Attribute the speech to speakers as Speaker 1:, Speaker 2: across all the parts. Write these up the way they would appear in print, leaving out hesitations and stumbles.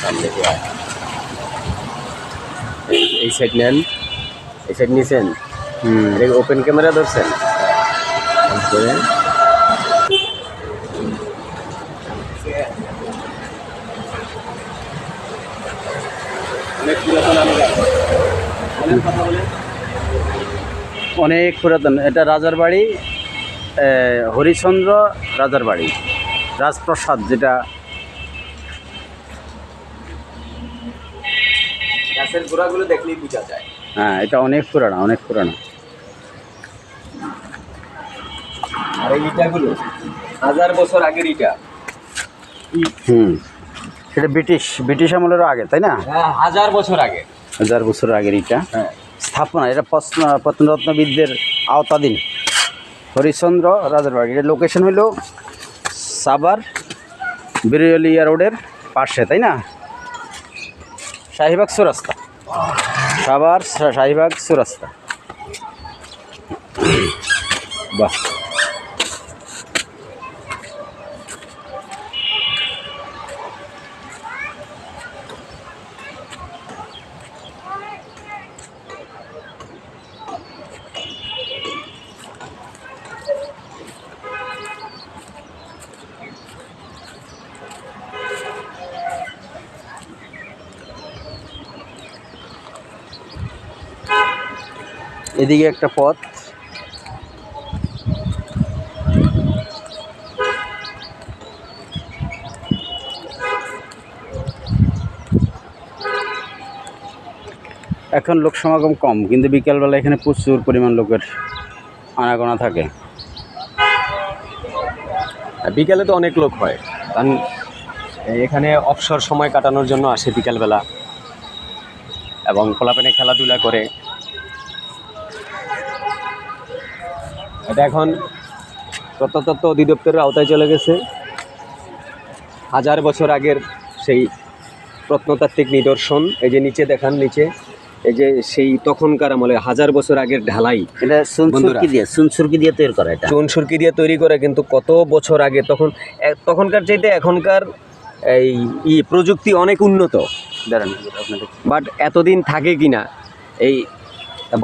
Speaker 1: সামনে এই সাইড নেন, এই সাইড নিয়েছেন, ওপেন ক্যামেরা ধরছেন।
Speaker 2: অনেক পুরাতন। এটা রাজার বাড়ি, হরিশ্চন্দ্র রাজার বাড়ি, রাজপ্রাসাদ যেটা।
Speaker 1: গাছের গোড়াগুলো দেখলেই বোঝা যায়।
Speaker 2: হ্যাঁ, এটা অনেক পুরানো, অনেক পুরানো।
Speaker 1: আর এই ইটাগুলো 1000 বছর আগের ইটা।
Speaker 2: সেটা ব্রিটিশ আমলেরও আগে, তাই না?
Speaker 1: হ্যাঁ, 1000 বছর আগে।
Speaker 2: 1000 বছর আগের ইটা।
Speaker 1: হ্যাঁ,
Speaker 2: স্থাপনা এটা প্রত্নরত্নবিদদের আওতাধীন। হরিশ্চন্দ্র রাজার বাড়ি। এটা লোকেশন হলো সাভার বিরুলিয়া রোডের পাশে, তাই না? শাহীবাগ চৌরাস্তা, সাভার শাহীবাগ চৌরাস্তা। বাহ, এদিকে একটা পথ। এখন লোক সমাগম কম, কিন্তু বিকালবেলা এখানে প্রচুর পরিমাণ লোকের আনাগোনা থাকে।
Speaker 1: বিকালে তো অনেক লোক হয়, কারণ এখানে অবসর সময় কাটানোর জন্য আসে বিকালবেলা, এবং খোলাপেনে খেলাধুলা করে। এটা এখন প্রত্নতত্ত্ব অধিদপ্তরের আওতায় চলে গেছে। 1000 বছর আগের সেই প্রত্নতাত্ত্বিক নিদর্শন। এই যে নিচে দেখান, নিচে এই যে সেই তখনকার আমলে 1000 বছর আগের ঢালাই।
Speaker 2: এটা সুনসুরকি দিয়ে তৈরি করা। এটা
Speaker 1: চুনসুরকি দিয়ে তৈরি করে, কিন্তু কত বছর আগে। তখনকার চাইতে এখনকার এই প্রযুক্তি অনেক উন্নত, বাট এতদিন থাকে কিনা, এই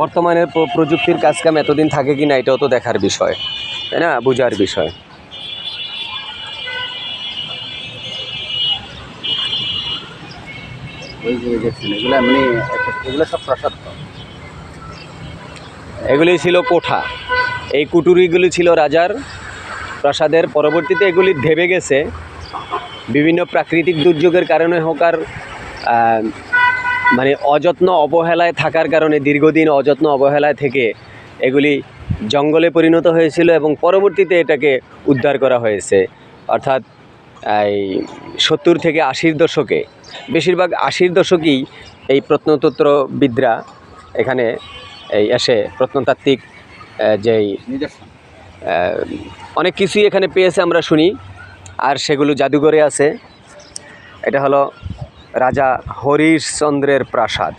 Speaker 1: বর্তমানের প্রযুক্তির কাজকাম এতদিন থাকে কিনা, এটাও তো দেখার বিষয়, তাই না? বোঝার বিষয়। এগুলি ছিল কোঠা, এই কুটুরিগুলি ছিল রাজার প্রাসাদের। পরবর্তীতে এগুলি ঢেবে গেছে বিভিন্ন প্রাকৃতিক দুর্যোগের কারণে হোক, আর মানে অযত্ন অবহেলায় থাকার কারণে, দীর্ঘদিন অযত্ন অবহেলায় থেকে এগুলি জঙ্গলে পরিণত হয়েছিল, এবং পরবর্তীতে এটাকে উদ্ধার করা হয়েছে। অর্থাৎ এই 70 থেকে 80-র দশকে, বেশিরভাগ 80-র দশকেই এই প্রত্নতত্ত্ববিদরা এখানে এসে প্রত্নতাত্ত্বিক যেই অনেক কিছুই এখানে পেয়েছে আমরা শুনি, আর সেগুলো জাদুঘরে আছে। এটা হলো রাজা হরিশ্চন্দ্রের প্রাসাদ।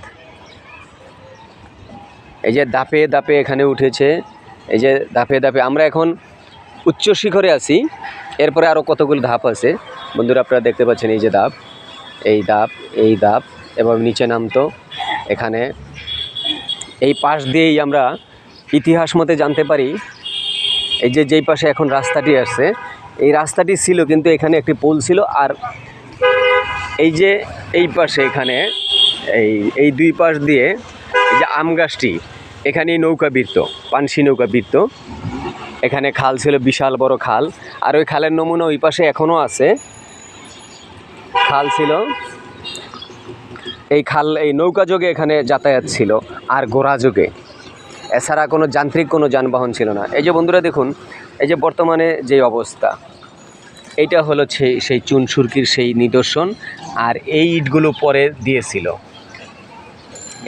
Speaker 1: এই যে ধাপে ধাপে এখানে উঠেছে, এই যে ধাপে ধাপে আমরা এখন উচ্চ শিখরে আছি। এরপরে আরও কতগুলো ধাপ আছে বন্ধুরা, আপনারা দেখতে পাচ্ছেন। এই যে ধাপ, এই ধাপ, এই ধাপ, এবং নিচে নামতো। এখানে এই পাশ দিয়েই আমরা ইতিহাস মতে জানতে পারি, এই যে যেই পাশে এখন রাস্তাটি আসছে, এই রাস্তাটি ছিল, কিন্তু এখানে একটি পোল ছিল। আর এই যে এই পাশে এখানে এই দুই পাশ দিয়ে এই যে আম গাছটি, এখানেই নৌকা বীরত, পানসি নৌকা বীরত। এখানে খাল ছিল, বিশাল বড় খাল। আর ওই খালের নমুনা ওই পাশে এখনও আছে। খাল ছিল, এই খাল, এই নৌকা যোগে এখানে যাতায়াত ছিল, আর ঘোড়া যোগে। এছাড়া কোনো যান্ত্রিক কোনো যানবাহন ছিল না। এই যে বন্ধুরা দেখুন, এই যে বর্তমানে যে অবস্থা, এইটা হলো সেই চুনসুরকির সেই নিদর্শন। আর এই ইটগুলো পরে দিয়েছিল।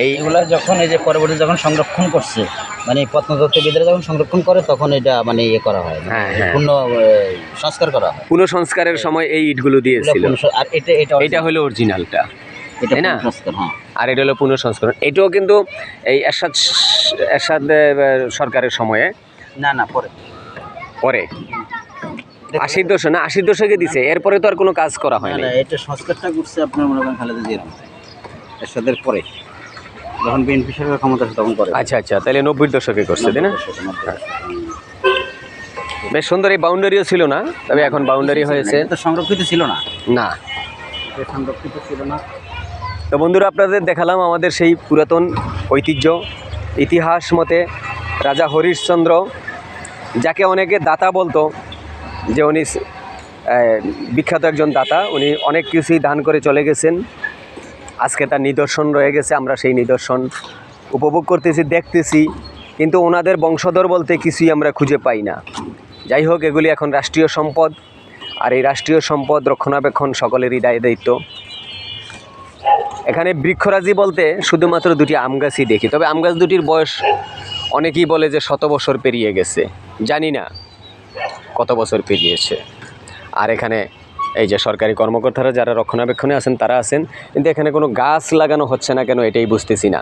Speaker 2: এইগুলা যখন এই যে পরবর্তী যখন সংরক্ষণ করছে, মানে প্রত্নতত্ত্ববিদরা যখন সংরক্ষণ করে, তখন এটা মানে ইয়ে করা হয়, পূর্ণ সংস্কার করা হয়।
Speaker 1: পুনঃ সংস্কারের সময় এই ইটগুলো দিয়েছিল।
Speaker 2: আর এটা
Speaker 1: হলো অরিজিনালটা, তাই না?
Speaker 2: হ্যাঁ।
Speaker 1: আর এটা হলো পুনঃ সংস্করণ। এটাও কিন্তু এই এরশাদ সরকারের সময়ে,
Speaker 2: না পরে।
Speaker 1: 80-র দশক না, 80-র দশকে দিছে, এরপরে তো আর কোনো কাজ করা
Speaker 2: না
Speaker 1: হয়নি।
Speaker 2: না, এটা সংস্কারটা করছে আপনার মনে করেন খালেদা জিয়ার আমলে, এরশাদের পরে যখন বিএনপি সরকার ক্ষমতা আসে তখন করে।
Speaker 1: আচ্ছা আচ্ছা, তাহলে 90-র দশকে করছে, তাই না?
Speaker 2: 90 দশকে, 90 দশকে।
Speaker 1: বেশ সুন্দর। এই বাউন্ডারিও ছিল না, তবে এখন বাউন্ডারি হয়েছে।
Speaker 2: এটা তো সংরক্ষিত ছিল না,
Speaker 1: না,
Speaker 2: এটা সংরক্ষিত ছিল না।
Speaker 1: তো বন্ধুরা আপনাদের দেখালাম আমাদের সেই পুরাতন ঐতিহ্য। ইতিহাস মতে রাজা হরিশ্চন্দ্র, যাকে অনেকে দাতা বলতো, যে উনি বিখ্যাত একজন দাতা, উনি অনেক কিছুই দান করে চলে গেছেন। আজকে তার নিদর্শন রয়ে গেছে, আমরা সেই নিদর্শন উপভোগ করতেছি, দেখতেছি, কিন্তু ওনাদের বংশধর বলতে কিছুই আমরা খুঁজে পাই না। যাই হোক, এগুলি এখন রাষ্ট্রীয় সম্পদ, আর এই রাষ্ট্রীয় সম্পদ রক্ষণাবেক্ষণ সকলেরই দায়িত্ব। এখানে বৃক্ষরাজি বলতে শুধুমাত্র দুটি আম গাছই দেখি, তবে আম গাছ দুটির বয়স অনেকেই বলে যে 100 বছর পেরিয়ে গেছে, জানি না কত বছর পেরিয়েছে। আর এখানে এই যে সরকারি কর্মকর্তারা যারা রক্ষণাবেক্ষণে আছেন তারা আছেন, কিন্তু এখানে কোনো গাছ লাগানো হচ্ছে না কেন এটাই বুঝতেছি না।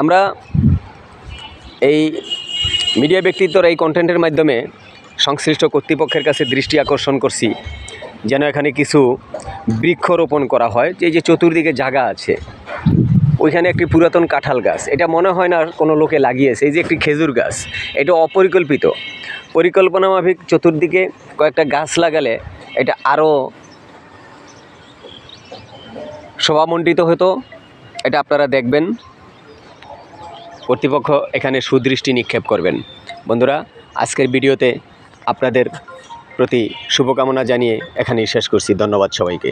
Speaker 1: আমরা এই মিডিয়া ব্যক্তিত্বর এই কন্টেন্টের মাধ্যমে সংশ্লিষ্ট কর্তৃপক্ষের কাছে দৃষ্টি আকর্ষণ করছি যেন এখানে কিছু বৃক্ষরোপণ করা হয়। এই যে চতুর্দিকে জায়গা আছে, ওইখানে একটি পুরাতন কাঁঠাল গাছ, এটা মনে হয় না কোনো লোকে লাগিয়েছে। এই যে একটি খেজুর গাছ, এটা অপরিকল্পিত। পরিকল্পনা মাফিক চতুর্দিকে কয়েকটা গাছ লাগালে এটা আরও শোভামণ্ডিত হতো। এটা আপনারা দেখবেন, কর্তৃপক্ষ এখানে সুদৃষ্টি নিক্ষেপ করবেন। বন্ধুরা, আজকের ভিডিওতে আপনাদের প্রতি শুভকামনা জানিয়ে এখানেই শেষ করছি। ধন্যবাদ সবাইকে।